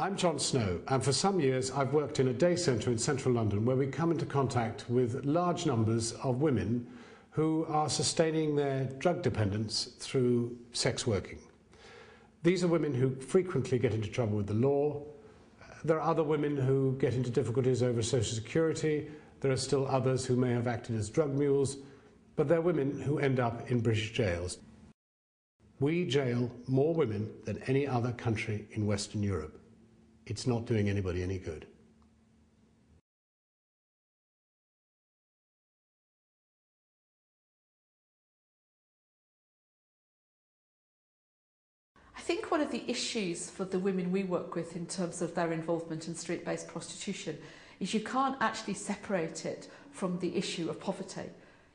I'm John Snow, and for some years I've worked in a day centre in central London where we come into contact with large numbers of women who are sustaining their drug dependence through sex working. These are women who frequently get into trouble with the law. There are other women who get into difficulties over social security. There are still others who may have acted as drug mules, but they're women who end up in British jails. We jail more women than any other country in Western Europe. It's not doing anybody any good. I think one of the issues for the women we work with in terms of their involvement in street-based prostitution is you can't actually separate it from the issue of poverty.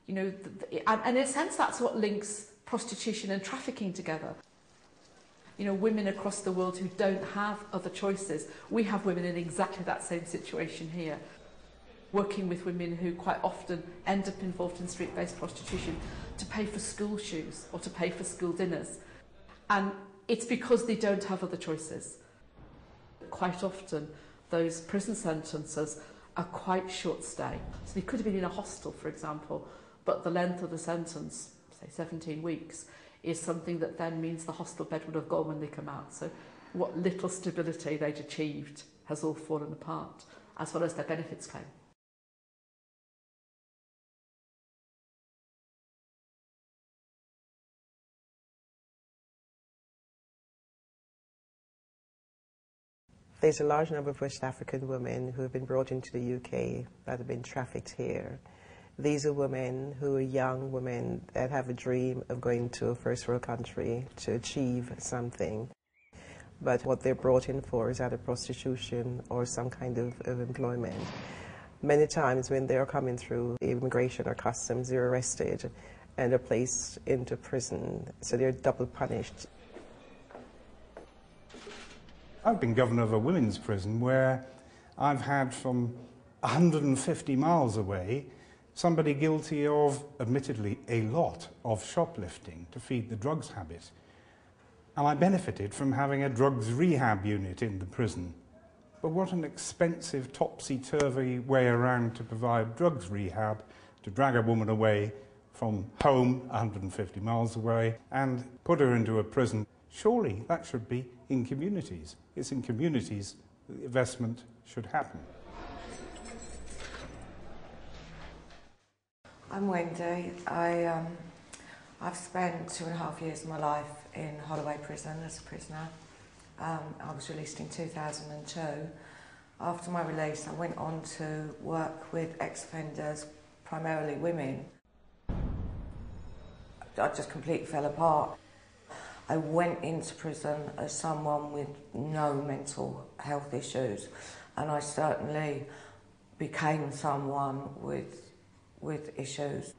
You know, and in a sense that's what links prostitution and trafficking together. You know, women across the world who don't have other choices. We have women in exactly that same situation here. Working with women who quite often end up involved in street-based prostitution to pay for school shoes or to pay for school dinners. And it's because they don't have other choices. Quite often, those prison sentences are quite short stay. So they could have been in a hostel, for example, but the length of the sentence, say 17 weeks, is something that then means the hostel bed would have gone when they come out. So what little stability they'd achieved has all fallen apart, as well as their benefits claim. There's a large number of West African women who have been brought into the UK that have been trafficked here. These are women who are young women that have a dream of going to a first world country to achieve something. But what they're brought in for is either prostitution or some kind of employment. Many times when they're coming through immigration or customs, they're arrested and are placed into prison, so they're double punished. I've been governor of a women's prison where I've had from 150 miles away somebody guilty of, admittedly, a lot of shoplifting to feed the drugs habit. And I benefited from having a drugs rehab unit in the prison. But what an expensive, topsy-turvy way around to provide drugs rehab, to drag a woman away from home 150 miles away and put her into a prison. Surely that should be in communities. It's in communities that the investment should happen. I'm Wendy. I've spent 2.5 years of my life in Holloway Prison as a prisoner. I was released in 2002. After my release, I went on to work with ex-offenders, primarily women. I just completely fell apart. I went into prison as someone with no mental health issues, and I certainly became someone with issues.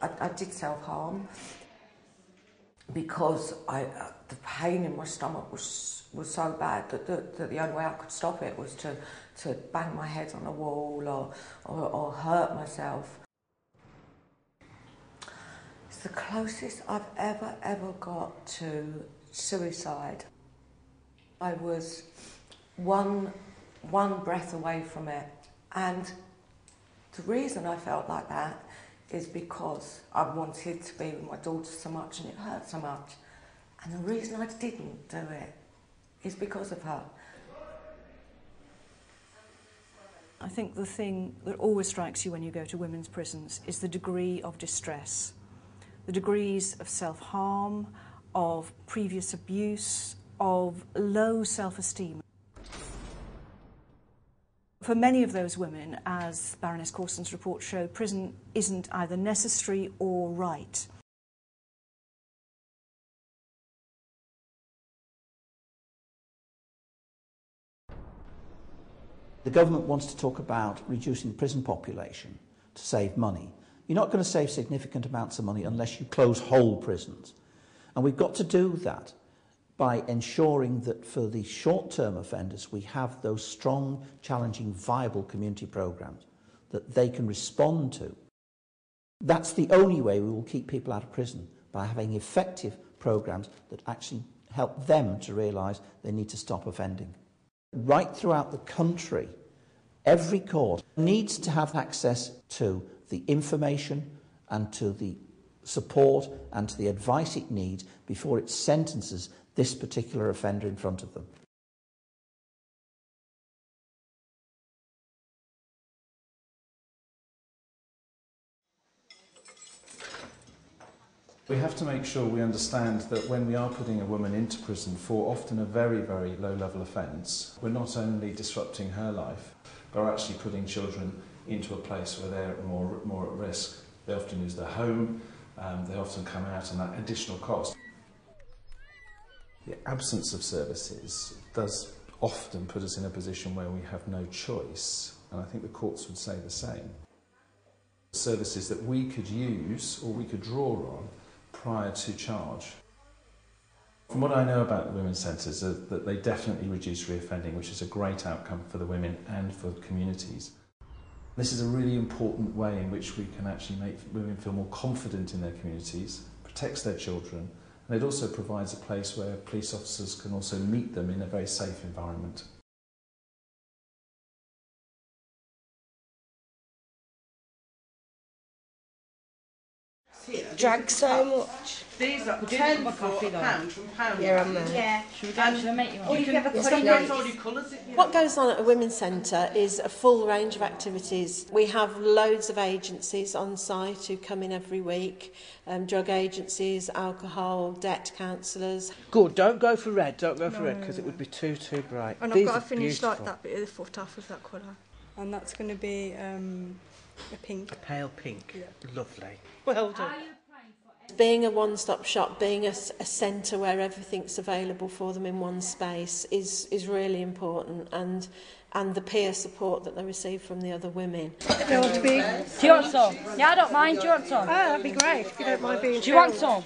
I did self-harm because the pain in my stomach was so bad that the only way I could stop it was to bang my head on a wall or hurt myself. It's the closest I've ever got to suicide. I was one breath away from it, and the reason I felt like that is because I wanted to be with my daughter so much and it hurt so much. And the reason I didn't do it is because of her. I think the thing that always strikes you when you go to women's prisons is the degree of distress, the degrees of self-harm, of previous abuse, of low self-esteem. For many of those women, as Baroness Corson's report showed, prison isn't either necessary or right. The government wants to talk about reducing the prison population to save money. You're not going to save significant amounts of money unless you close whole prisons. And we've got to do that by ensuring that for the short-term offenders we have those strong, challenging, viable community programmes that they can respond to. That's the only way we will keep people out of prison, by having effective programmes that actually help them to realise they need to stop offending. Right throughout the country, every court needs to have access to the information and to the support and to the advice it needs before it sentences this particular offender in front of them. We have to make sure we understand that when we are putting a woman into prison for often a very, very low-level offence, we're not only disrupting her life, but we're actually putting children into a place where they're more at risk. They often lose their home, they often come out on that additional cost. The absence of services does often put us in a position where we have no choice, and I think the courts would say the same. Services that we could use or we could draw on prior to charge. From what I know about the women's centres, that they definitely reduce reoffending, which is a great outcome for the women and for the communities. This is a really important way in which we can actually make women feel more confident in their communities, protects their children, and it also provides a place where police officers can also meet them in a very safe environment. Drag so much. These are £10 from pound. Yeah, I'm there. Yeah. Should we go? Should I make you one? Or you can have a colours. What goes on at a women's centre is a full range of activities. We have loads of agencies on site who come in every week. Drug agencies, alcohol, debt counsellors. Good, don't go for red, because it would be too bright. And I've got to finish like that bit of the foot off of that colour. And that's going to be a pink. A pale pink. Yeah. Lovely. Well done. Being a one-stop shop, being a centre where everything's available for them in one space is really important, and the peer support that they receive from the other women. Do you want to be? Do you want some? Yeah, I don't mind. Do you want some? Oh, that'd be great if you don't mind being. Do you want some?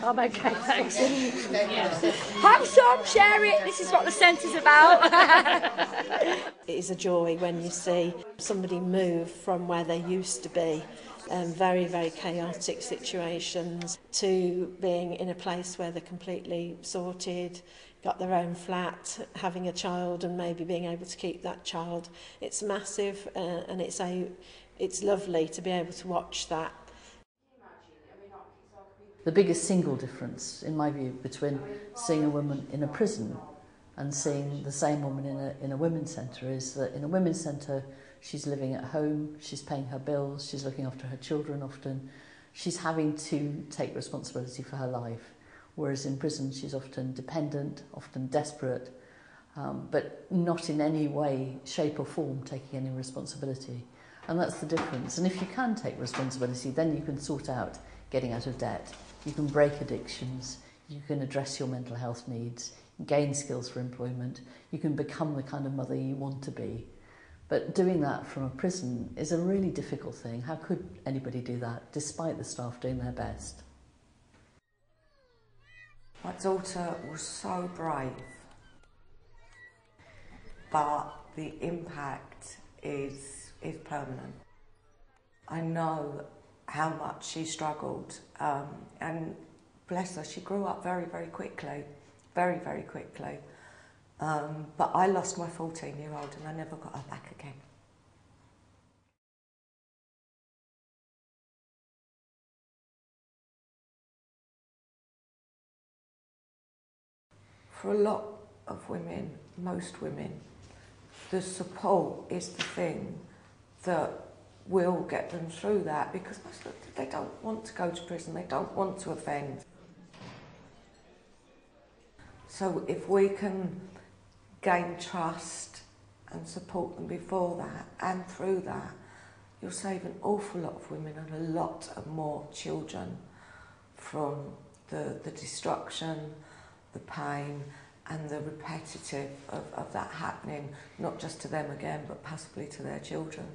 I'm okay, thanks. Have some, share it. This is what the centre's about. It is a joy when you see somebody move from where they used to be, very, very chaotic situations, to being in a place where they're completely sorted, got their own flat, having a child and maybe being able to keep that child. It's massive, and it's lovely to be able to watch that. The biggest single difference, in my view, between seeing a woman in a prison and seeing the same woman in a women's centre is that in a women's centre she's living at home, she's paying her bills, she's looking after her children often, she's having to take responsibility for her life, whereas in prison she's often dependent, often desperate, but not in any way, shape or form taking any responsibility. And that's the difference. And if you can take responsibility, then you can sort out getting out of debt. You can break addictions, you can address your mental health needs, gain skills for employment, you can become the kind of mother you want to be. But doing that from a prison is a really difficult thing. How could anybody do that, despite the staff doing their best? My daughter was so brave, but the impact is permanent. I know how much she struggled, and bless her, she grew up very, very quickly, very, very quickly. But I lost my 14-year-old and I never got her back again. For a lot of women, most women, the support is the thing that will get them through that, because most of them, they don't want to go to prison, they don't want to offend. So if we can gain trust and support them before that and through that, you'll save an awful lot of women and a lot of more children from the destruction, the pain and the repetitive of that happening, not just to them again, but possibly to their children.